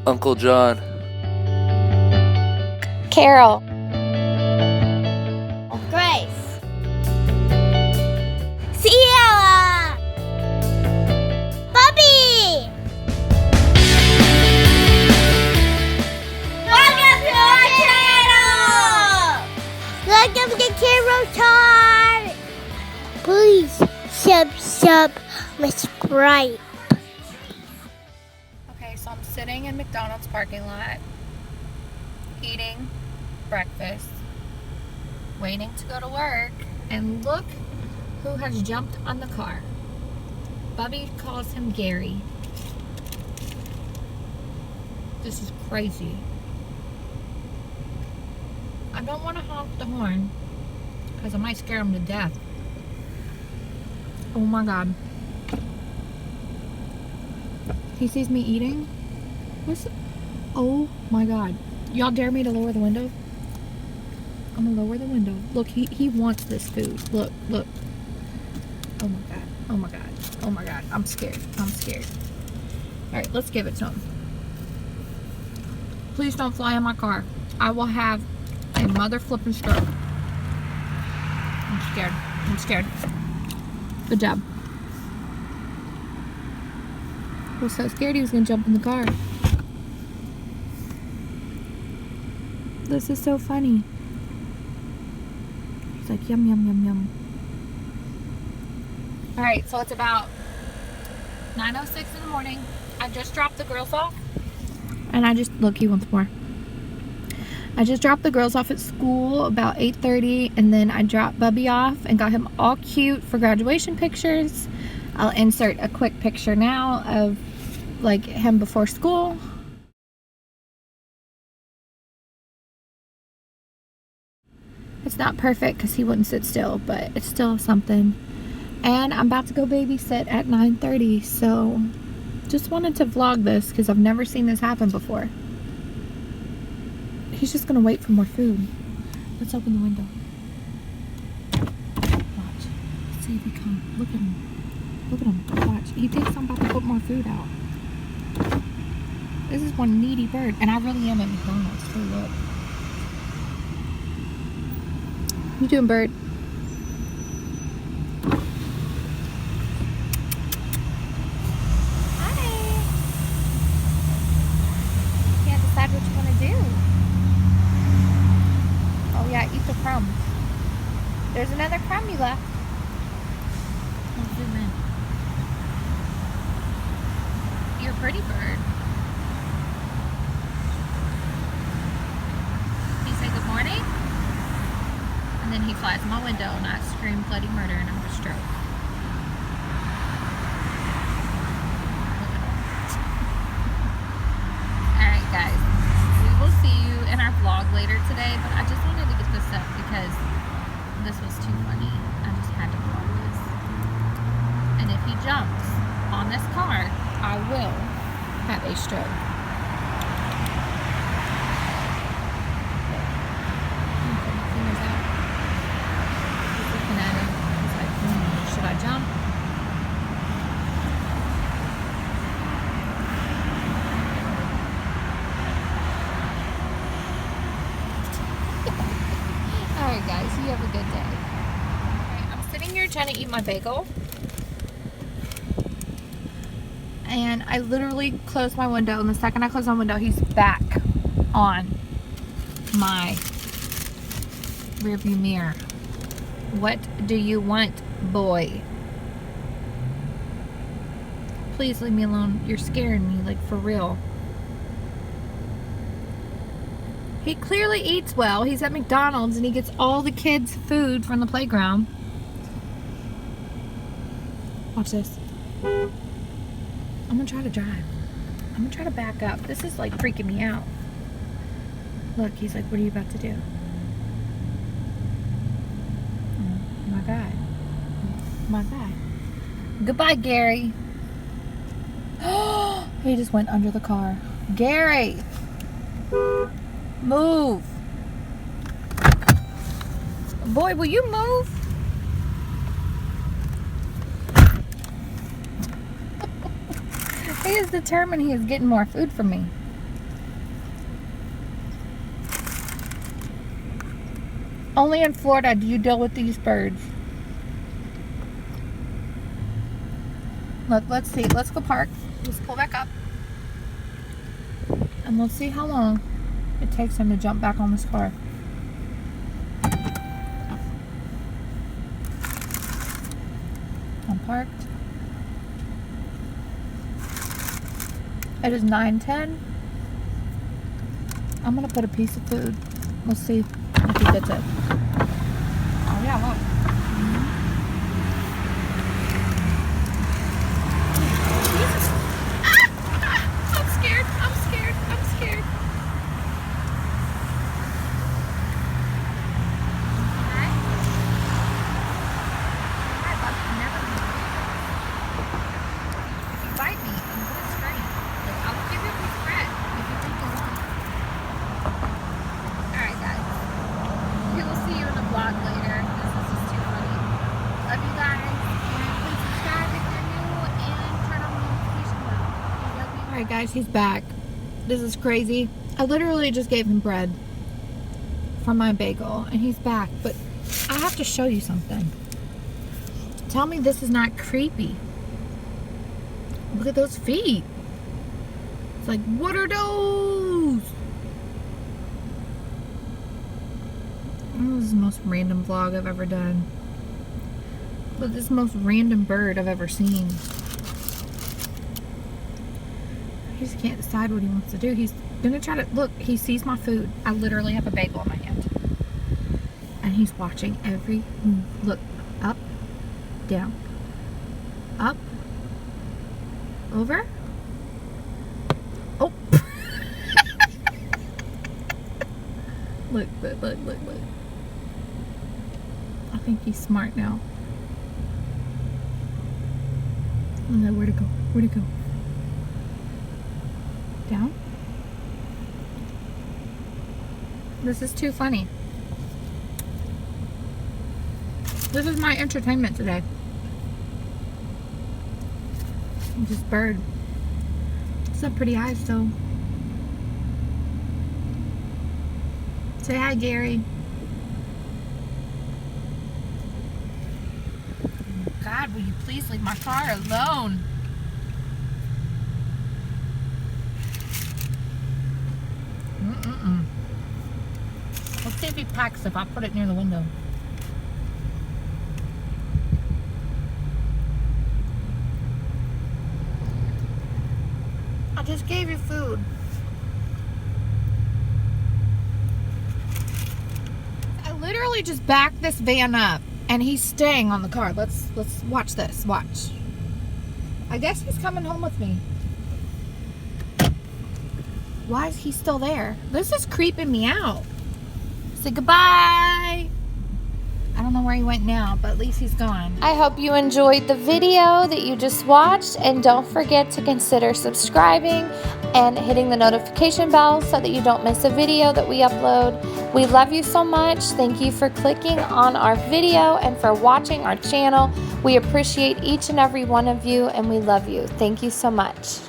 Uncle John. Carol. Grace. Sierra. Bobby. Welcome to our channel. Welcome to Carol Time. Please subscribe. Okay, so I'm sitting in McDonald's parking lot, eating breakfast, waiting to go to work, and look who has jumped on the car. Bubby calls him Gary. This is crazy. I don't want to honk the horn because I might scare him to death. Oh my God. He sees me eating. Oh my God. Y'all dare me to lower the window? I'm gonna lower the window. Look, he wants this food. Look. Oh my God. Oh my God. Oh my God. I'm scared. Alright, let's give it to him. Please don't fly in my car. I will have a mother flipping stroke. I'm scared. Good job. I was so scared he was gonna jump in the car. This is so funny. He's like, yum, yum, yum, yum. Alright, so it's about 9:06 in the morning. I just dropped the girls off. And look, he wants more. I just dropped the girls off at school about 8:30, and then I dropped Bubby off and got him all cute for graduation pictures. I'll insert a quick picture now of like him before school. It's not perfect because he wouldn't sit still, but it's still something. And I'm about to go babysit at 9:30, so just wanted to vlog this because I've never seen this happen before. He's just gonna wait for more food. Let's open the window. Watch. Let's see if he comes. Look at him. Watch. He thinks I'm about to put more food out. This is one needy bird. And I really am at McDonald's. So look. What you doing, bird? Hi. Can't decide what you want to do. Oh yeah, eat the crumbs. There's another crumb you left. I'll zoom in. You're a pretty bird. You say good morning, and then he flies in my window, and I scream bloody murder, and I'm a stroke. Alright guys, we will see you in our vlog later today, but I just wanted to get this up because this was too funny. I just had to vlog this. And if he jumps on this car, I will have a stroke. Fingers out. He's looking at him. He's like, should I jump? Alright guys, you have a good day. Okay, I'm sitting here trying to eat my bagel. And I literally closed my window, and the second I close my window, he's back on my rearview mirror. What do you want, boy? Please leave me alone. You're scaring me, like for real. He clearly eats well. He's at McDonald's and he gets all the kids' food from the playground. Watch this. I'm gonna try to drive. I'm gonna try to back up. This is like freaking me out. Look, he's like, what are you about to do? Oh my God. Oh my God. Goodbye, Gary. He just went under the car. Gary! Move! Boy, will you move? He is determined he is getting more food from me. Only in Florida do you deal with these birds. Look, let's see. Let's go park. Let's pull back up. And let's see how long it takes him to jump back on this car. I'm parked. It is 9:10. I'm gonna put a piece of food. Let's see if he gets it. Oh yeah, look. Jesus. I'm scared. I'm scared. I'm scared. Alright. Alright, bud. Never mind. If you bite me, I'm gonna scream. Like, I'll give you a piece of bread if you think you want. Alright, guys. We will see you in the vlog later. This is just too funny. Love you guys. And please subscribe if you're new and turn on the notification bell. I love you. Alright, guys, he's back. This is crazy. I literally just gave him bread from my bagel, and he's back. But I have to show you something. Tell me this is not creepy. Look at those feet. It's like, what are those? This is the most random vlog I've ever done. But this is the most random bird I've ever seen. He just can't decide what he wants to do. He's gonna try to, look, he sees my food. I literally have a bagel in my hand. And he's watching every move. Look, up, down, up, over. Oh. Look. I think he's smart now. I don't know where to go. Where to go? Down? This is too funny. This is my entertainment today. This bird. It's got pretty eyes though. Say hi, Gary. God, will you please leave my car alone? Let's see if he packs if I put it near the window. I just gave you food. I literally just backed this van up and he's staying on the car. Let's watch this. Watch. I guess he's coming home with me. Why is he still there? This is creeping me out. Say goodbye. I don't know where he went now, but at least he's gone. I hope you enjoyed the video that you just watched, and don't forget to consider subscribing and hitting the notification bell so that you don't miss a video that we upload. We love you so much. Thank you for clicking on our video and for watching our channel. We appreciate each and every one of you, and we love you. Thank you so much.